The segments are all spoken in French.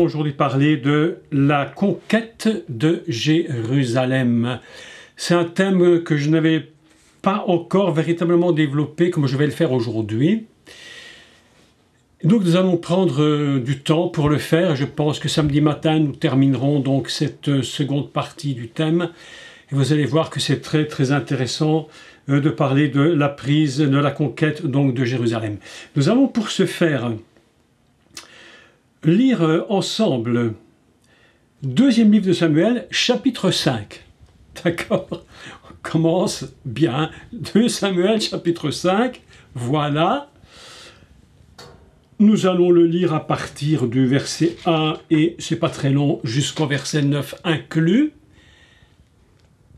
aujourd'hui parler de la conquête de Jérusalem. C'est un thème que je n'avais pas encore véritablement développé comme je vais le faire aujourd'hui. Donc nous allons prendre du temps pour le faire. Je pense que samedi matin nous terminerons donc cette seconde partie du thème. Et vous allez voir que c'est très très intéressant de parler de la prise, de la conquête donc de Jérusalem. Nous allons pour ce faire lire ensemble deuxième livre de Samuel, chapitre 5. D'accord? On commence bien. 2 Samuel, chapitre 5. Voilà. Nous allons le lire à partir du verset 1, et c'est pas très long, jusqu'au verset 9 inclus.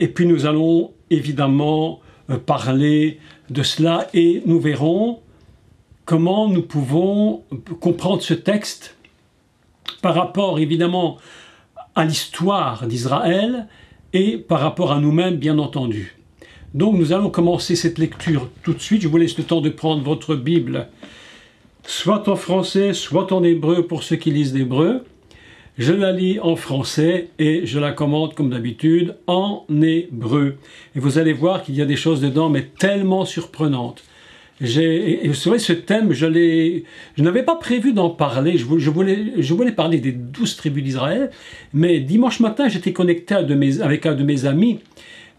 Et puis nous allons évidemment parler de cela, et nous verrons comment nous pouvons comprendre ce texte par rapport évidemment à l'histoire d'Israël et par rapport à nous-mêmes, bien entendu. Donc nous allons commencer cette lecture tout de suite. Je vous laisse le temps de prendre votre Bible, soit en français, soit en hébreu pour ceux qui lisent l'hébreu. Je la lis en français et je la commente comme d'habitude en hébreu. Et vous allez voir qu'il y a des choses dedans, mais tellement surprenantes. Et vous savez, ce thème, je n'avais pas prévu d'en parler. Je voulais parler des 12 tribus d'Israël, mais dimanche matin, j'étais connecté avec un de mes amis,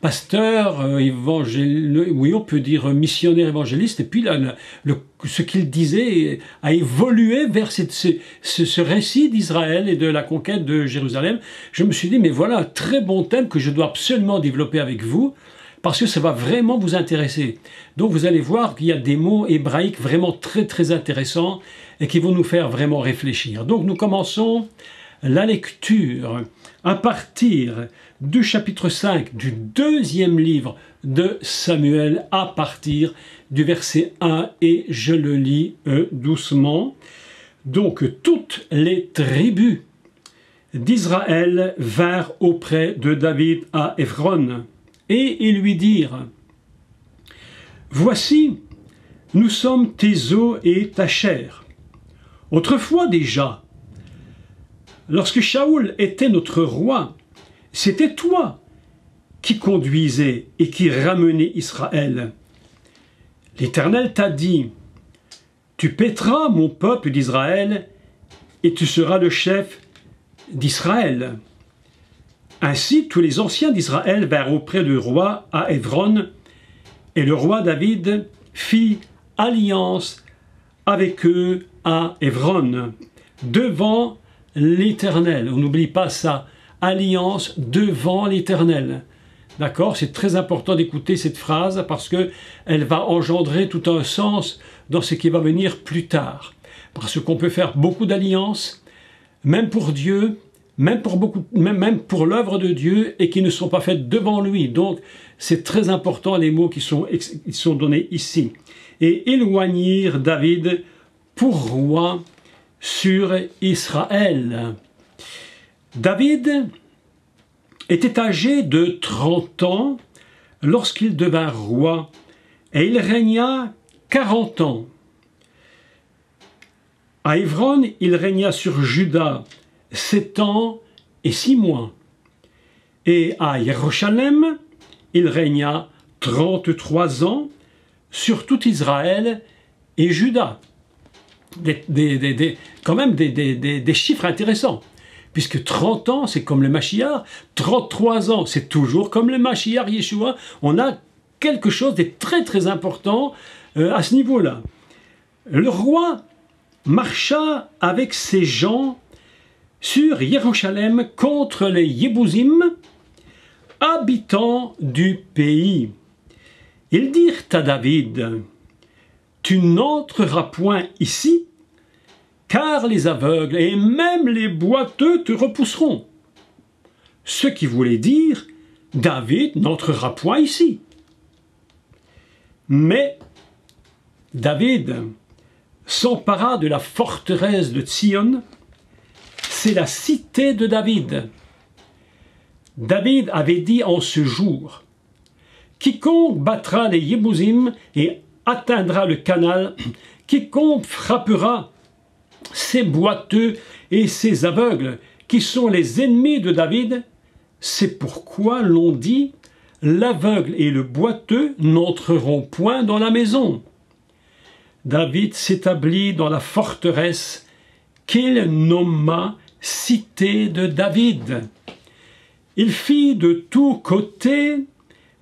pasteur, oui, on peut dire missionnaire évangéliste, et puis là, ce qu'il disait a évolué vers ce récit d'Israël et de la conquête de Jérusalem. Je me suis dit, mais voilà, très bon thème que je dois absolument développer avec vous, parce que ça va vraiment vous intéresser. Donc vous allez voir qu'il y a des mots hébraïques vraiment très très intéressants et qui vont nous faire vraiment réfléchir. Donc nous commençons la lecture à partir du chapitre 5 du deuxième livre de Samuel, à partir du verset 1, et je le lis doucement. Donc toutes les tribus d'Israël vinrent auprès de David à Hébron, et ils lui dirent: voici, nous sommes tes os et ta chair. Autrefois déjà, lorsque Shaoul était notre roi, c'était toi qui conduisais et qui ramenais Israël. L'Éternel t'a dit: tu paîtras mon peuple d'Israël et tu seras le chef d'Israël. Ainsi, tous les anciens d'Israël vinrent auprès du roi à Hébron, et le roi David fit alliance avec eux à Hébron, devant l'Éternel. On n'oublie pas ça, alliance devant l'Éternel. D'accord? C'est très important d'écouter cette phrase parce qu'elle va engendrer tout un sens dans ce qui va venir plus tard. Parce qu'on peut faire beaucoup d'alliances, même pour Dieu, même pour l'œuvre de Dieu, et qui ne sont pas faites devant lui. Donc, c'est très important les mots qui sont donnés ici. Et éloignirent David pour roi sur Israël. David était âgé de 30 ans lorsqu'il devint roi, et il régna 40 ans. À Hébron, il régna sur Juda 7 ans et 6 mois. Et à Jérusalem, il régna 33 ans sur tout Israël et Juda. Quand même des chiffres intéressants. Puisque 30 ans, c'est comme le Mashiach, 33 ans, c'est toujours comme le Mashiach Yeshua. On a quelque chose de très très important à ce niveau-là. Le roi marcha avec ses gens sur Jérusalem contre les Yébousim, habitants du pays. Ils dirent à David: tu n'entreras point ici, car les aveugles et même les boiteux te repousseront. Ce qui voulait dire: David n'entrera point ici. Mais David s'empara de la forteresse de Tsion. C'est la cité de David. David avait dit en ce jour: quiconque battra les Yébousim et atteindra le canal, quiconque frappera ces boiteux et ces aveugles, qui sont les ennemis de David. C'est pourquoi l'on dit « L'aveugle et le boiteux n'entreront point dans la maison ». David s'établit dans la forteresse qu'il nomma Cité de David. Il fit de tous côtés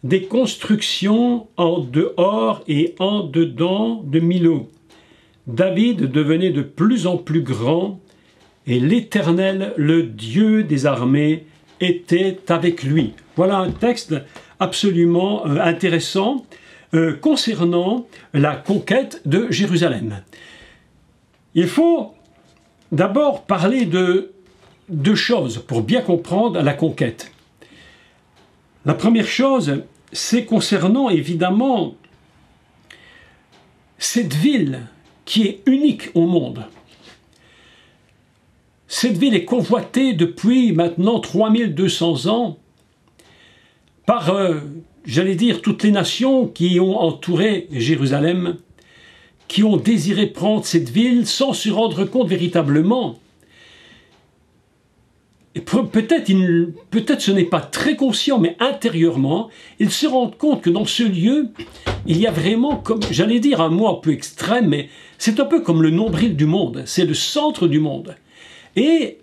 des constructions en dehors et en dedans de Milo. David devenait de plus en plus grand, et l'Éternel, le Dieu des armées, était avec lui. Voilà un texte absolument intéressant concernant la conquête de Jérusalem. Il faut d'abord parler de deux choses pour bien comprendre la conquête. La première chose, c'est concernant évidemment cette ville qui est unique au monde. Cette ville est convoitée depuis maintenant 3200 ans par, j'allais dire, toutes les nations qui ont entouré Jérusalem, qui ont désiré prendre cette ville sans se rendre compte véritablement. Et peut-être ce n'est pas très conscient, mais intérieurement, ils se rendent compte que dans ce lieu, il y a vraiment, comme j'allais dire un mot un peu extrême, mais c'est un peu comme le nombril du monde, c'est le centre du monde. Et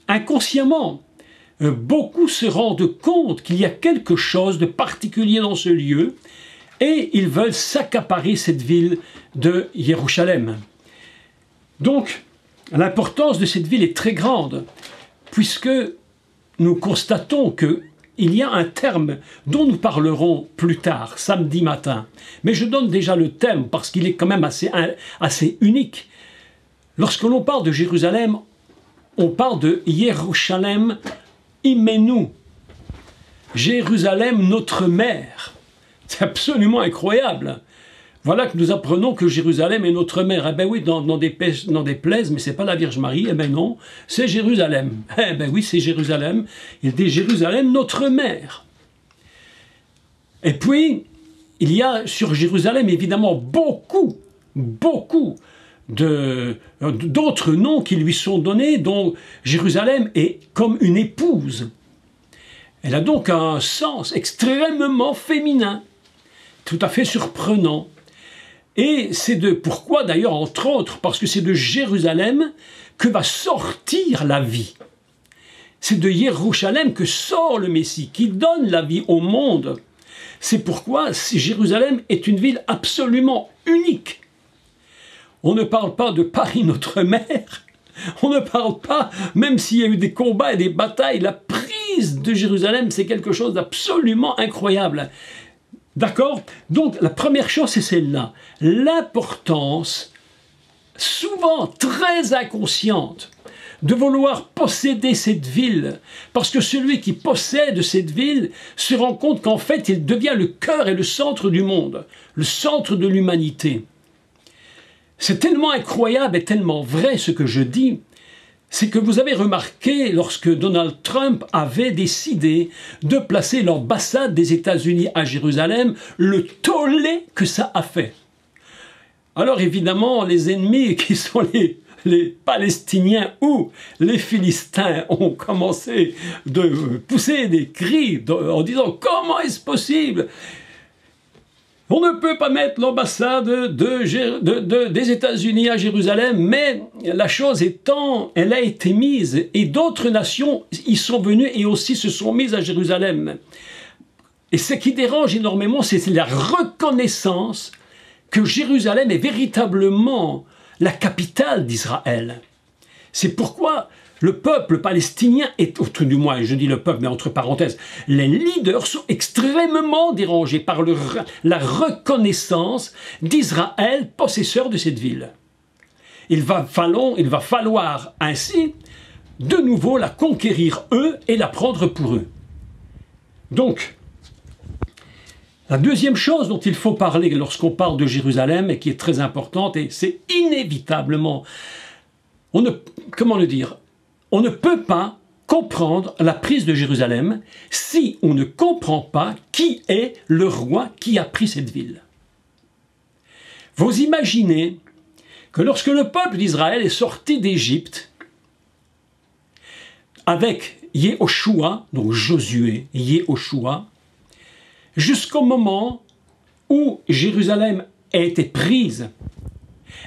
inconsciemment, beaucoup se rendent compte qu'il y a quelque chose de particulier dans ce lieu et ils veulent s'accaparer cette ville de Jérusalem. Donc, l'importance de cette ville est très grande, puisque nous constatons qu'il y a un terme dont nous parlerons plus tard, samedi matin. Mais je donne déjà le thème parce qu'il est quand même assez unique. Lorsque l'on parle de Jérusalem, on parle de Jérusalem Imenu, Jérusalem notre mère. C'est absolument incroyable. Voilà que nous apprenons que Jérusalem est notre mère. Eh bien oui, dans des plaises, mais c'est pas la Vierge Marie. Eh bien non, c'est Jérusalem. Eh bien oui, c'est Jérusalem. Il dit Jérusalem notre mère. Et puis, il y a sur Jérusalem évidemment beaucoup d'autres noms qui lui sont donnés, dont Jérusalem est comme une épouse. Elle a donc un sens extrêmement féminin, tout à fait surprenant. Et c'est pourquoi d'ailleurs, entre autres, parce que c'est de Jérusalem que va sortir la vie. C'est de Jérusalem que sort le Messie, qui donne la vie au monde. C'est pourquoi Jérusalem est une ville absolument unique. On ne parle pas de Paris notre mère, on ne parle pas, même s'il y a eu des combats et des batailles, la prise de Jérusalem, c'est quelque chose d'absolument incroyable. D'accord? Donc la première chose, c'est celle-là. L'importance, souvent très inconsciente, de vouloir posséder cette ville, parce que celui qui possède cette ville se rend compte qu'en fait, il devient le cœur et le centre du monde, le centre de l'humanité. C'est tellement incroyable et tellement vrai ce que je dis, c'est que vous avez remarqué lorsque Donald Trump avait décidé de placer l'ambassade des États-Unis à Jérusalem, le tollé que ça a fait. Alors évidemment, les ennemis qui sont les Palestiniens ou les Philistins ont commencé de pousser des cris en disant « Comment est-ce possible ?» On ne peut pas mettre l'ambassade des États-Unis à Jérusalem, mais la chose étant, elle a été mise et d'autres nations y sont venues et aussi se sont mises à Jérusalem. Et ce qui dérange énormément, c'est la reconnaissance que Jérusalem est véritablement la capitale d'Israël. C'est pourquoi le peuple palestinien est, ou tout du moins, je dis le peuple, mais entre parenthèses, les leaders sont extrêmement dérangés par la reconnaissance d'Israël, possesseur de cette ville. Il va falloir ainsi, de nouveau, la conquérir eux et la prendre pour eux. Donc, la deuxième chose dont il faut parler lorsqu'on parle de Jérusalem, et qui est très importante, et c'est inévitablement, comment le dire, on ne peut pas comprendre la prise de Jérusalem si on ne comprend pas qui est le roi qui a pris cette ville. Vous imaginez que lorsque le peuple d'Israël est sorti d'Égypte, avec Yehoshua, donc Josué, Yehoshua, jusqu'au moment où Jérusalem a été prise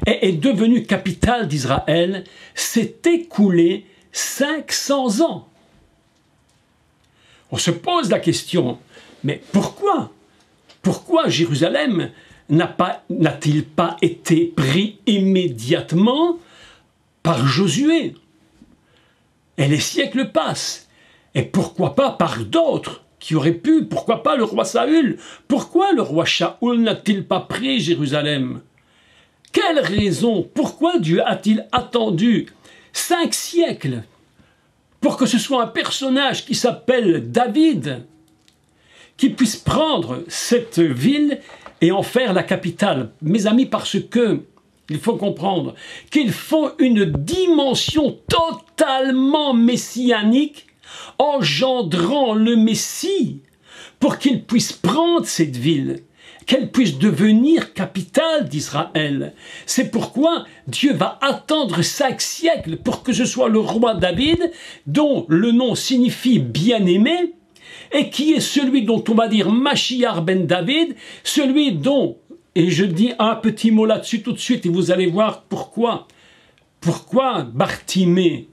et est devenue capitale d'Israël, s'est écoulé 500 ans. On se pose la question, mais pourquoi? Pourquoi Jérusalem n'a-t-il pas été pris immédiatement par Josué? Et les siècles passent. Et pourquoi pas par d'autres qui auraient pu? Pourquoi pas le roi Saül? Pourquoi le roi Shaoul n'a-t-il pas pris Jérusalem? Quelle raison? Pourquoi Dieu a-t-il attendu 5 siècles pour que ce soit un personnage qui s'appelle David qui puisse prendre cette ville et en faire la capitale? Mes amis, parce que il faut comprendre qu'il faut une dimension totalement messianique engendrant le Messie pour qu'il puisse prendre cette ville, qu'elle puisse devenir capitale d'Israël. C'est pourquoi Dieu va attendre 5 siècles pour que ce soit le roi David, dont le nom signifie bien-aimé, et qui est celui dont on va dire Mashiach ben David, celui dont, et je dis un petit mot là-dessus tout de suite, et vous allez voir pourquoi. Pourquoi Bartimée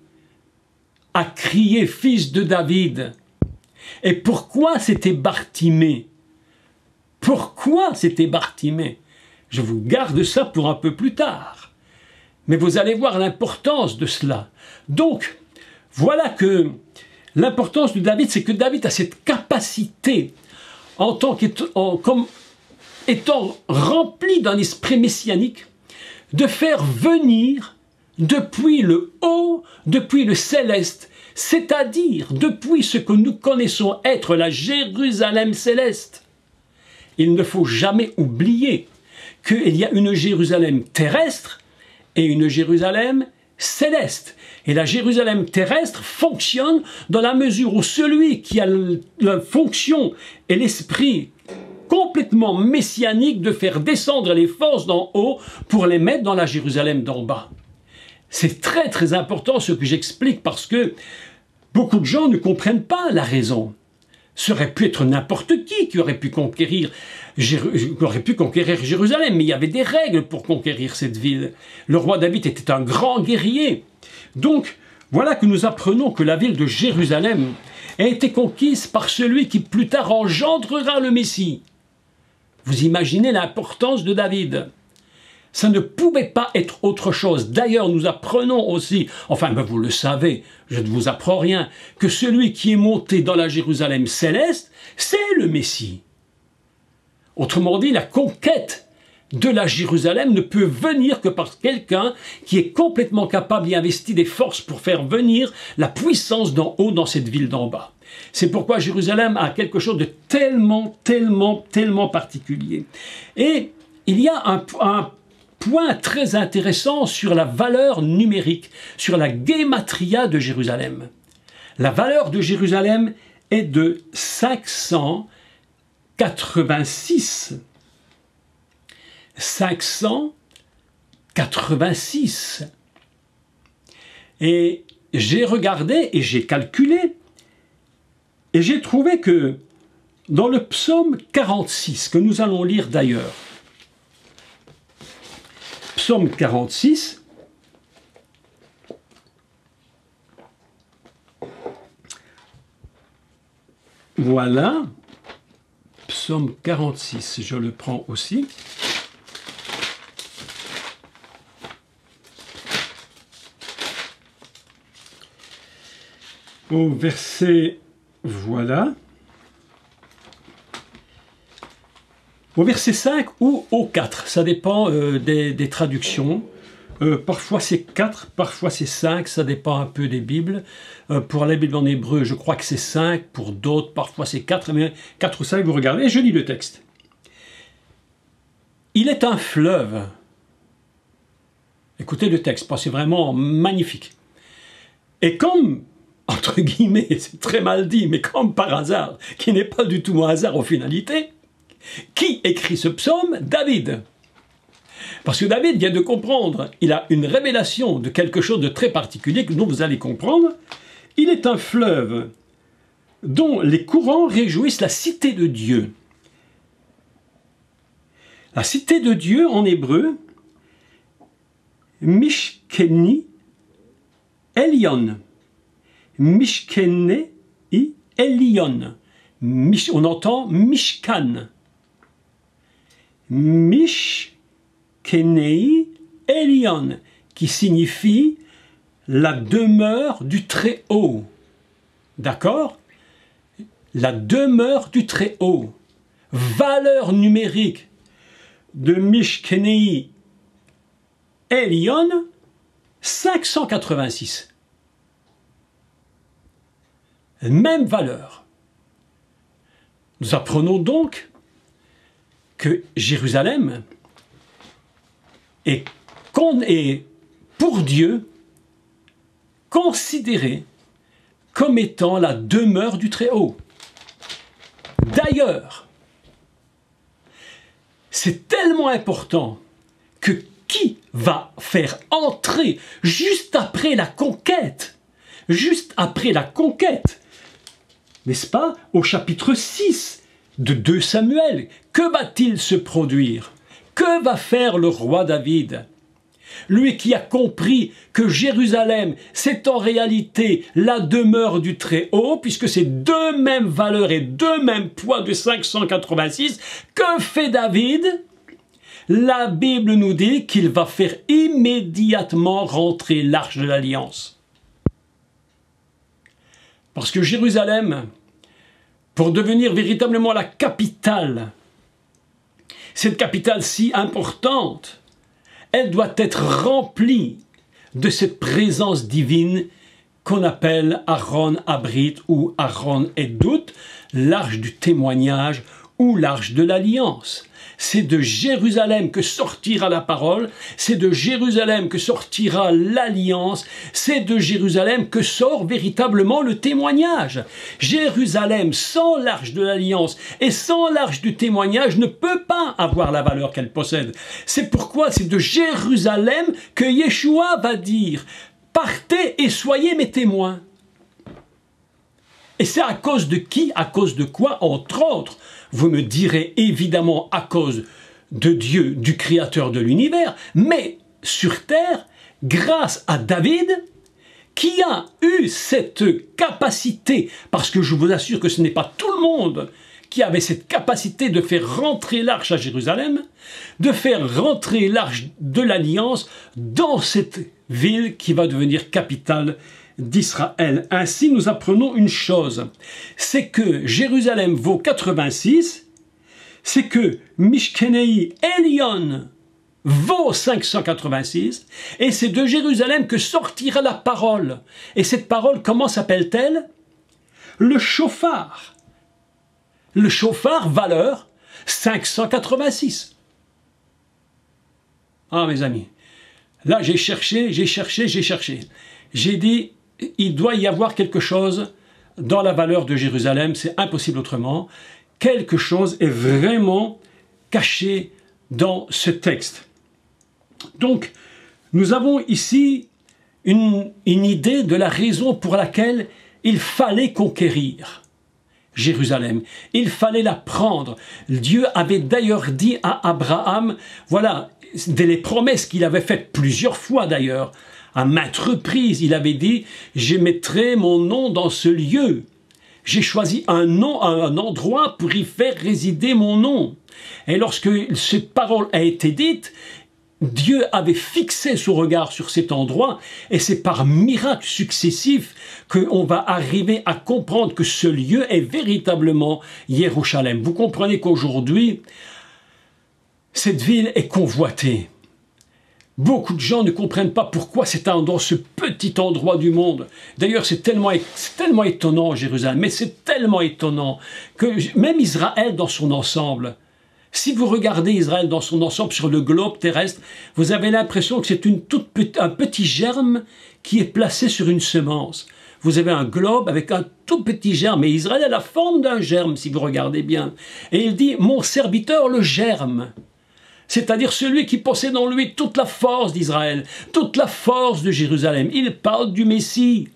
a crié fils de David? Et pourquoi c'était Bartimée? Pourquoi c'était Bartimée? Je vous garde ça pour un peu plus tard. Mais vous allez voir l'importance de cela. Donc, voilà que l'importance de David, c'est que David a cette capacité, en tant comme étant rempli d'un esprit messianique, de faire venir depuis le haut, depuis le céleste, c'est-à-dire depuis ce que nous connaissons être la Jérusalem céleste. Il ne faut jamais oublier qu'il y a une Jérusalem terrestre et une Jérusalem céleste. Et la Jérusalem terrestre fonctionne dans la mesure où celui qui a la fonction et l'esprit complètement messianique de faire descendre les forces d'en haut pour les mettre dans la Jérusalem d'en bas. C'est très très important ce que j'explique parce que beaucoup de gens ne comprennent pas la raison. Ça aurait pu être n'importe qui aurait pu conquérir Jérusalem, mais il y avait des règles pour conquérir cette ville. Le roi David était un grand guerrier. Donc, voilà que nous apprenons que la ville de Jérusalem a été conquise par celui qui plus tard engendrera le Messie. Vous imaginez l'importance de David. Ça ne pouvait pas être autre chose. D'ailleurs, nous apprenons aussi, enfin vous le savez, je ne vous apprends rien, que celui qui est monté dans la Jérusalem céleste, c'est le Messie. Autrement dit, la conquête de la Jérusalem ne peut venir que par quelqu'un qui est complètement capable et investi des forces pour faire venir la puissance d'en haut dans cette ville d'en bas. C'est pourquoi Jérusalem a quelque chose de tellement, tellement, tellement particulier. Et il y a un point très intéressant sur la valeur numérique, sur la guématria de Jérusalem. La valeur de Jérusalem est de 586. 586. Et j'ai regardé et j'ai calculé et j'ai trouvé que dans le psaume 46, que nous allons lire d'ailleurs, psaume 46, voilà, psaume 46, je le prends aussi. Au verset, voilà, au verset 5 ou au 4, ça dépend des traductions. Parfois c'est 4, parfois c'est 5, ça dépend un peu des Bibles. Pour la Bible en hébreu, je crois que c'est 5, pour d'autres, parfois c'est 4, mais 4 ou 5, vous regardez, et je lis le texte. Il est un fleuve. Écoutez le texte, c'est vraiment magnifique. Et comme, entre guillemets, c'est très mal dit, mais comme par hasard, qui n'est pas du tout un hasard en finalité, qui écrit ce psaume? David. Parce que David vient de comprendre, il a une révélation de quelque chose de très particulier que dont vous allez comprendre. Il est un fleuve dont les courants réjouissent la cité de Dieu. La cité de Dieu en hébreu, Mishkeni Elion. Mishkene Elion. On entend Mishkan. Mishkenei Elion, qui signifie la demeure du Très-Haut. D'accord? La demeure du Très-Haut. Valeur numérique de Mishkenei Elion, 586. Même valeur. Nous apprenons donc que Jérusalem est pour Dieu considérée comme étant la demeure du Très-Haut. D'ailleurs, c'est tellement important que qui va faire entrer juste après la conquête, n'est-ce pas, au chapitre 6 de 2 Samuel, que va-t-il se produire? Que va faire le roi David? Lui qui a compris que Jérusalem, c'est en réalité la demeure du Très-Haut, puisque c'est deux mêmes valeurs et deux mêmes poids de 586, que fait David? La Bible nous dit qu'il va faire immédiatement rentrer l'arche de l'Alliance. Parce que Jérusalem, pour devenir véritablement la capitale, cette capitale si importante, elle doit être remplie de cette présence divine qu'on appelle Aaron Abrit ou Aaron Edut, l'arche du témoignage ou l'arche de l'alliance. C'est de Jérusalem que sortira la parole, c'est de Jérusalem que sortira l'alliance, c'est de Jérusalem que sort véritablement le témoignage. Jérusalem sans l'arche de l'alliance et sans l'arche du témoignage ne peut pas avoir la valeur qu'elle possède. C'est pourquoi c'est de Jérusalem que Yeshua va dire « Partez et soyez mes témoins ». Et c'est à cause de qui? À cause de quoi? Entre autres, vous me direz évidemment à cause de Dieu, du Créateur de l'univers, mais sur terre, grâce à David, qui a eu cette capacité, parce que je vous assure que ce n'est pas tout le monde qui avait cette capacité de faire rentrer l'arche à Jérusalem, de faire rentrer l'arche de l'Alliance dans cette ville qui va devenir capitale d'Israël. Ainsi, nous apprenons une chose, c'est que Jérusalem vaut 86, c'est que Mishkenei Elion vaut 586, et c'est de Jérusalem que sortira la parole. Et cette parole, comment s'appelle-t-elle? Le chauffard. Le chauffard, valeur 586. Ah, mes amis, là j'ai cherché. J'ai dit, il doit y avoir quelque chose dans la valeur de Jérusalem, c'est impossible autrement. Quelque chose est vraiment caché dans ce texte. Donc, nous avons ici une idée de la raison pour laquelle il fallait conquérir Jérusalem. Il fallait la prendre. Dieu avait d'ailleurs dit à Abraham, voilà, les promesses qu'il avait faites plusieurs fois d'ailleurs, à maintes reprises, il avait dit « Je mettrai mon nom dans ce lieu. J'ai choisi un endroit pour y faire résider mon nom. » Et lorsque cette parole a été dite, Dieu avait fixé son regard sur cet endroit et c'est par miracles successifs qu'on va arriver à comprendre que ce lieu est véritablement Jérusalem. Vous comprenez qu'aujourd'hui, cette ville est convoitée. Beaucoup de gens ne comprennent pas pourquoi c'est dans ce petit endroit du monde. D'ailleurs, c'est tellement étonnant, Jérusalem, mais c'est tellement étonnant que même Israël dans son ensemble, si vous regardez Israël dans son ensemble sur le globe terrestre, vous avez l'impression que c'est un petit germe qui est placé sur une semence. Vous avez un globe avec un tout petit germe, et Israël a la forme d'un germe, si vous regardez bien. Et il dit, mon serviteur le germe. c'est-à-dire celui qui possède en lui toute la force d'Israël, toute la force de Jérusalem. Il parle du Messie.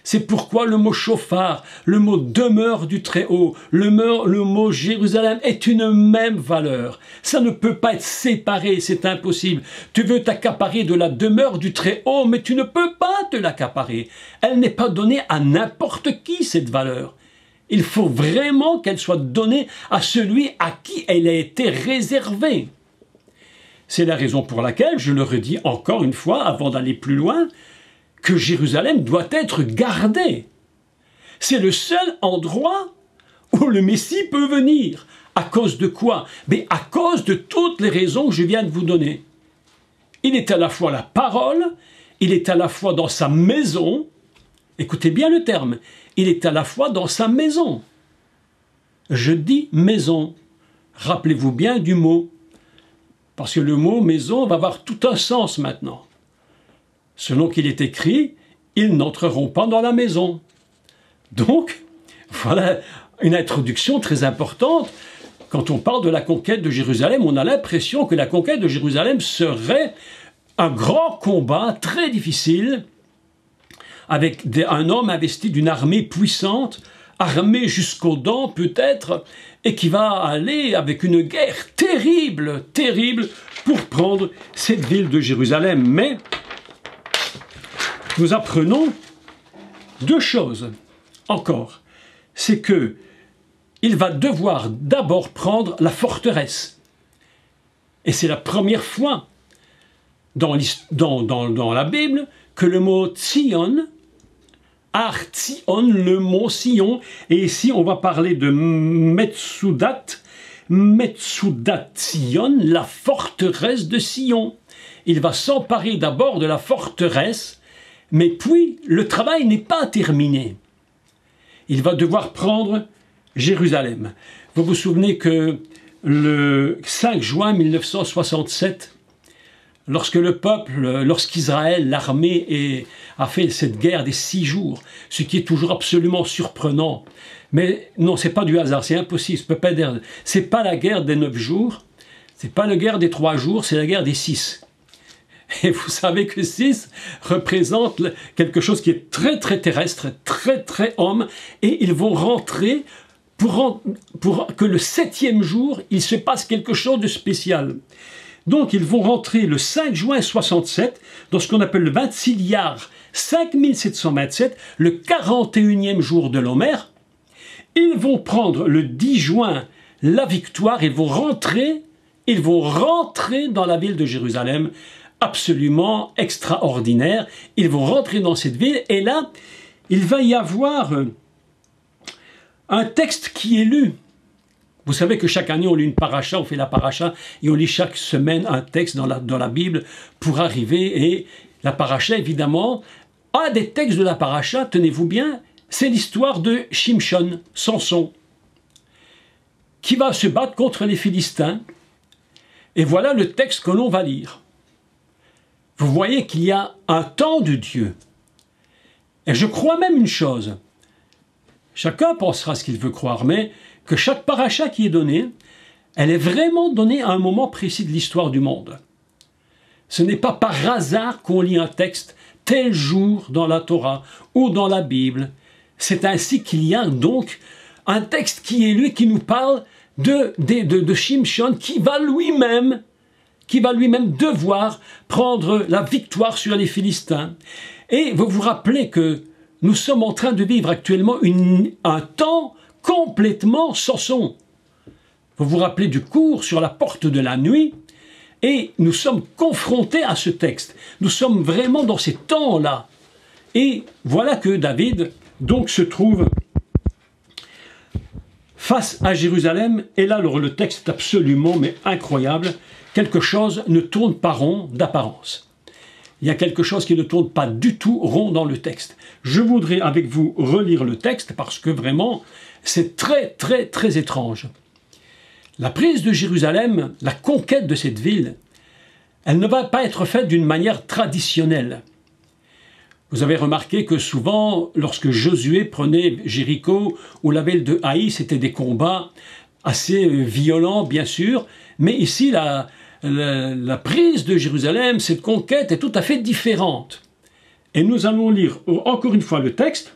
C'est pourquoi le mot chauffard, le mot demeure du Très-Haut, le mot Jérusalem est une même valeur. Ça ne peut pas être séparé, c'est impossible. Tu veux t'accaparer de la demeure du Très-Haut, mais tu ne peux pas te l'accaparer. Elle n'est pas donnée à n'importe qui, cette valeur. Il faut vraiment qu'elle soit donnée à celui à qui elle a été réservée. C'est la raison pour laquelle, je le redis encore une fois avant d'aller plus loin, que Jérusalem doit être gardée. C'est le seul endroit où le Messie peut venir. À cause de quoi? Mais à cause de toutes les raisons que je viens de vous donner. Il est à la fois la parole, il est à la fois dans sa maison, écoutez bien le terme, il est à la fois dans sa maison. Je dis maison, rappelez-vous bien du mot, parce que le mot maison va avoir tout un sens maintenant. Selon qu'il est écrit, ils n'entreront pas dans la maison. Donc, voilà une introduction très importante. Quand on parle de la conquête de Jérusalem, on a l'impression que la conquête de Jérusalem serait un grand combat très difficile, avec un homme investi d'une armée puissante, armé jusqu'aux dents peut-être, et qui va aller avec une guerre terrible, terrible, pour prendre cette ville de Jérusalem. Mais nous apprenons deux choses encore. C'est que il va devoir d'abord prendre la forteresse. Et c'est la première fois dans la Bible que le mot Tzion, Ar-Tzion, le mot Sion, et ici on va parler de Metsudat, Metsudat Tzion, la forteresse de Sion. Il va s'emparer d'abord de la forteresse, mais puis le travail n'est pas terminé. Il va devoir prendre Jérusalem. Vous vous souvenez que le 5 juin 1967, lorsqu'Israël, l'armée, a fait cette guerre des 6 jours, ce qui est toujours absolument surprenant. Mais non, c'est pas du hasard, c'est impossible. C'est pas la guerre des 9 jours, c'est pas la guerre des 3 jours, c'est la guerre des 6. Et vous savez que 6 représente quelque chose qui est très très terrestre, très très homme, et ils vont rentrer pour que le 7e jour, il se passe quelque chose de spécial. Donc ils vont rentrer le 5 juin 67 dans ce qu'on appelle le 26liard 5727, le 41e jour de l'Homer. Ils vont prendre le 10 juin la victoire, ils vont rentrer dans la ville de Jérusalem, absolument extraordinaire. Ils vont rentrer dans cette ville et là, il va y avoir un texte qui est lu. Vous savez que chaque année, on lit une paracha, on fait la paracha, et on lit chaque semaine un texte dans la Bible pour arriver. Et la paracha, évidemment, un des textes de la paracha, tenez-vous bien, c'est l'histoire de Shimshon, Samson, qui va se battre contre les Philistins. Et voilà le texte que l'on va lire. Vous voyez qu'il y a un temps de Dieu. Et je crois même une chose. Chacun pensera ce qu'il veut croire, mais que chaque paracha qui est donnée, elle est vraiment donnée à un moment précis de l'histoire du monde. Ce n'est pas par hasard qu'on lit un texte tel jour dans la Torah ou dans la Bible. C'est ainsi qu'il y a donc un texte qui est lu, qui nous parle de Shimshon, qui va lui-même devoir prendre la victoire sur les Philistins. Et vous vous rappelez que nous sommes en train de vivre actuellement un temps complètement sans son. Vous vous rappelez du cours sur la porte de la nuit, et nous sommes confrontés à ce texte. Nous sommes vraiment dans ces temps-là. Et voilà que David, donc, se trouve face à Jérusalem, et là, le texte est absolument, mais incroyable. Quelque chose ne tourne pas rond d'apparence. Il y a quelque chose qui ne tourne pas du tout rond dans le texte. Je voudrais avec vous relire le texte parce que vraiment, c'est très très très étrange. La prise de Jérusalem, la conquête de cette ville, elle ne va pas être faite d'une manière traditionnelle. Vous avez remarqué que souvent, lorsque Josué prenait Jéricho ou la ville de Haï, c'était des combats assez violents, bien sûr, mais ici, la prise de Jérusalem, cette conquête est tout à fait différente. Et nous allons lire encore une fois le texte,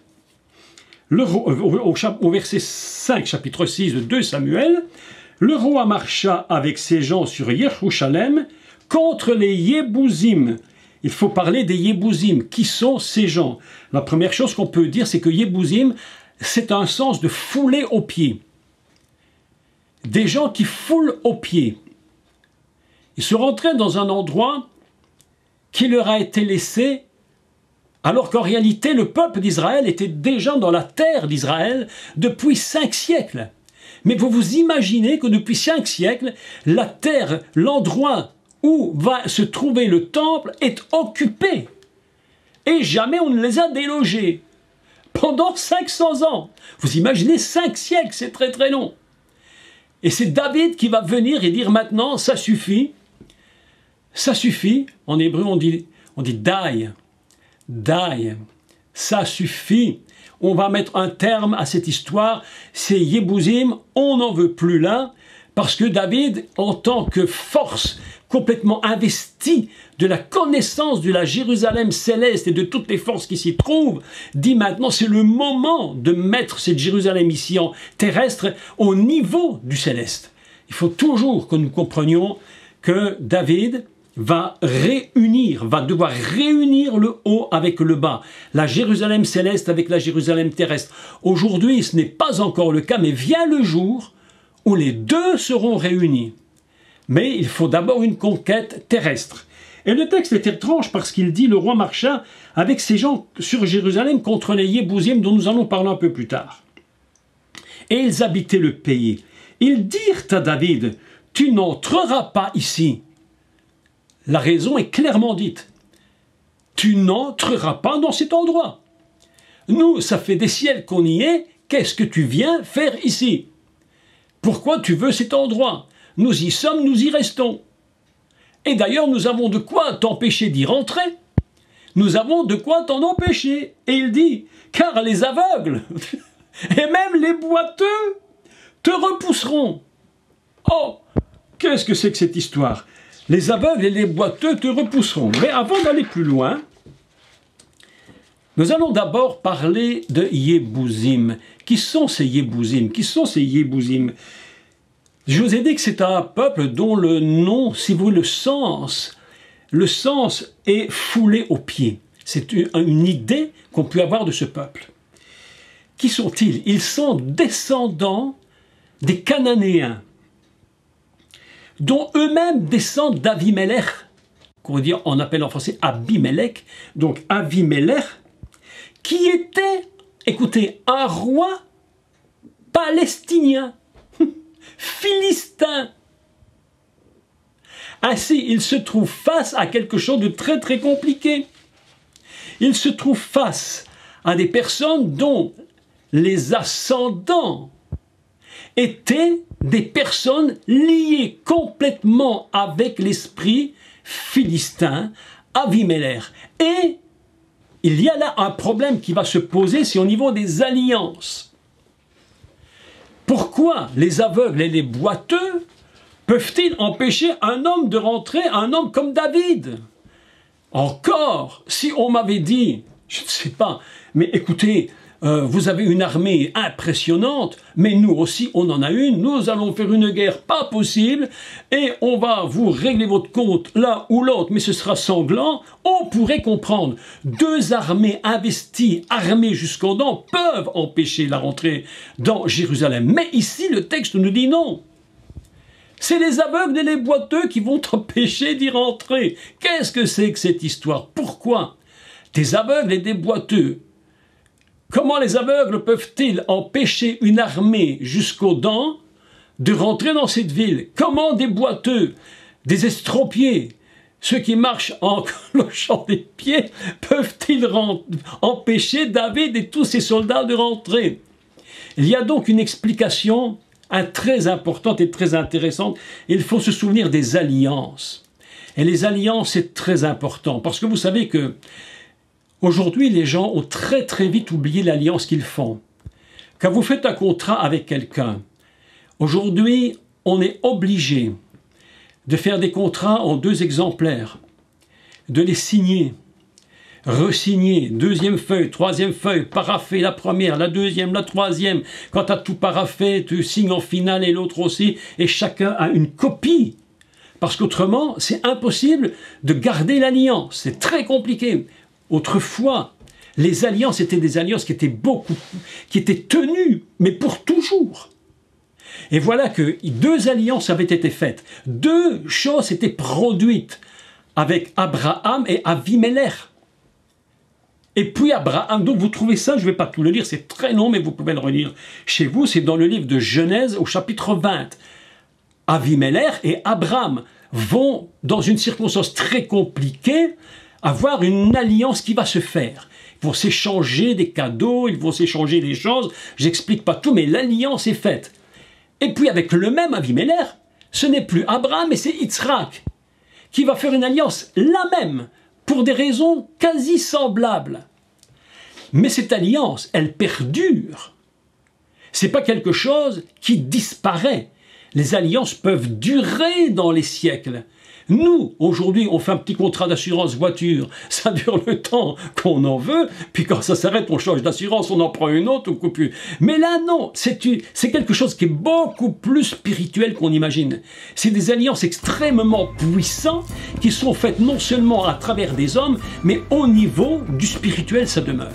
au verset 5, chapitre 6 de 2 Samuel. Le roi marcha avec ses gens sur Jérusalem contre les Yébousim. Il faut parler des Yébousim. Qui sont ces gens? La première chose qu'on peut dire, c'est que Yébousim, c'est un sens de fouler aux pieds. Des gens qui foulent aux pieds. Ils se rentraient dans un endroit qui leur a été laissé, alors qu'en réalité, le peuple d'Israël était déjà dans la terre d'Israël depuis 5 siècles. Mais vous vous imaginez que depuis 5 siècles, la terre, l'endroit où va se trouver le temple est occupé. Et jamais on ne les a délogés. Pendant 500 ans. Vous imaginez 5 siècles, c'est très très long. Et c'est David qui va venir et dire maintenant, ça suffit. Ça suffit. En hébreu, on dit die. Die. Ça suffit. On va mettre un terme à cette histoire. Ces Yébousim, on n'en veut plus là, parce que David, en tant que force complètement investie de la connaissance de la Jérusalem céleste et de toutes les forces qui s'y trouvent, dit maintenant c'est le moment de mettre cette Jérusalem ici en terrestre au niveau du céleste. Il faut toujours que nous comprenions que David va devoir réunir le haut avec le bas, la Jérusalem céleste avec la Jérusalem terrestre. Aujourd'hui, ce n'est pas encore le cas, mais vient le jour où les deux seront réunis. Mais il faut d'abord une conquête terrestre. Et le texte est étrange parce qu'il dit « Le roi marcha avec ses gens sur Jérusalem contre les Yébousim » dont nous allons parler un peu plus tard. Et ils habitaient le pays. Ils dirent à David « Tu n'entreras pas ici. » La raison est clairement dite. Tu n'entreras pas dans cet endroit. Nous, ça fait des siècles qu'on y est. Qu'est-ce que tu viens faire ici? Pourquoi tu veux cet endroit? Nous y sommes, nous y restons. Et d'ailleurs, nous avons de quoi t'empêcher d'y rentrer. Nous avons de quoi t'en empêcher. Et il dit, car les aveugles et même les boiteux te repousseront. Oh, qu'est-ce que c'est que cette histoire? Les aveugles et les boiteux te repousseront. Mais avant d'aller plus loin, nous allons d'abord parler de Yébousim. Qui sont ces Yébousim? Qui sont ces Yébousim? Je vous ai dit que c'est un peuple dont le nom, si vous voulez, le sens est foulé aux pieds. C'est une idée qu'on peut avoir de ce peuple. Qui sont-ils? Ils sont descendants des Cananéens, dont eux-mêmes descendent d'Avimelech, qu'on appelle en français Abimelech, donc Avimelech, qui était, écoutez, un roi palestinien, philistin. Ainsi, il se trouve face à quelque chose de très très compliqué. Il se trouve face à des personnes dont les ascendants étaient des personnes liées complètement avec l'esprit philistin, Avimelech. Et il y a là un problème qui va se poser, c'est au niveau des alliances. Pourquoi les aveugles et les boiteux peuvent-ils empêcher un homme de rentrer, un homme comme David? Encore, si on m'avait dit, je ne sais pas, mais écoutez, vous avez une armée impressionnante, mais nous aussi on en a une, nous allons faire une guerre pas possible, et on va vous régler votre compte l'un ou l'autre, mais ce sera sanglant, on pourrait comprendre. Deux armées investies, armées jusqu'aux dents, peuvent empêcher la rentrée dans Jérusalem. Mais ici le texte nous dit non. C'est les aveugles et les boiteux qui vont empêcher d'y rentrer. Qu'est-ce que c'est que cette histoire? Pourquoi des aveugles et des boiteux? Comment les aveugles peuvent-ils empêcher une armée jusqu'aux dents de rentrer dans cette ville? Comment des boiteux, des estropiés, ceux qui marchent en clochant des pieds, peuvent-ils empêcher David et tous ses soldats de rentrer? Il y a donc une explication très importante et très intéressante. Il faut se souvenir des alliances. Et les alliances, c'est très important, parce que vous savez que aujourd'hui, les gens ont très très vite oublié l'alliance qu'ils font. Quand vous faites un contrat avec quelqu'un, aujourd'hui, on est obligé de faire des contrats en 2 exemplaires, de les signer, resigner, 2e feuille, 3e feuille, parapher la première, la 2e, la 3e. Quand tu as tout paraphé, tu signes en finale et l'autre aussi, et chacun a une copie. Parce qu'autrement, c'est impossible de garder l'alliance. C'est très compliqué. Autrefois, les alliances étaient des alliances qui étaient tenues, mais pour toujours. Et voilà que 2 alliances avaient été faites. 2 choses étaient produites avec Abraham et Avimelech. Et puis Abraham, donc vous trouvez ça, je ne vais pas tout le lire, c'est très long, mais vous pouvez le relire chez vous, c'est dans le livre de Genèse au chapitre 20. Avimelech et Abraham vont, dans une circonstance très compliquée, avoir une alliance qui va se faire. Ils vont s'échanger des cadeaux, ils vont s'échanger des choses, j'explique pas tout, mais l'alliance est faite. Et puis avec le même Avimelech, ce n'est plus Abraham, mais c'est Yitzhak, qui va faire une alliance la même, pour des raisons quasi semblables. Mais cette alliance, elle perdure. C'est pas quelque chose qui disparaît. Les alliances peuvent durer dans les siècles. Nous, aujourd'hui, on fait un petit contrat d'assurance voiture. Ça dure le temps qu'on en veut, puis quand ça s'arrête, on change d'assurance, on en prend une autre, on coupe une. Mais là, non, c'est quelque chose qui est beaucoup plus spirituel qu'on imagine. C'est des alliances extrêmement puissantes qui sont faites non seulement à travers des hommes, mais au niveau du spirituel, ça demeure.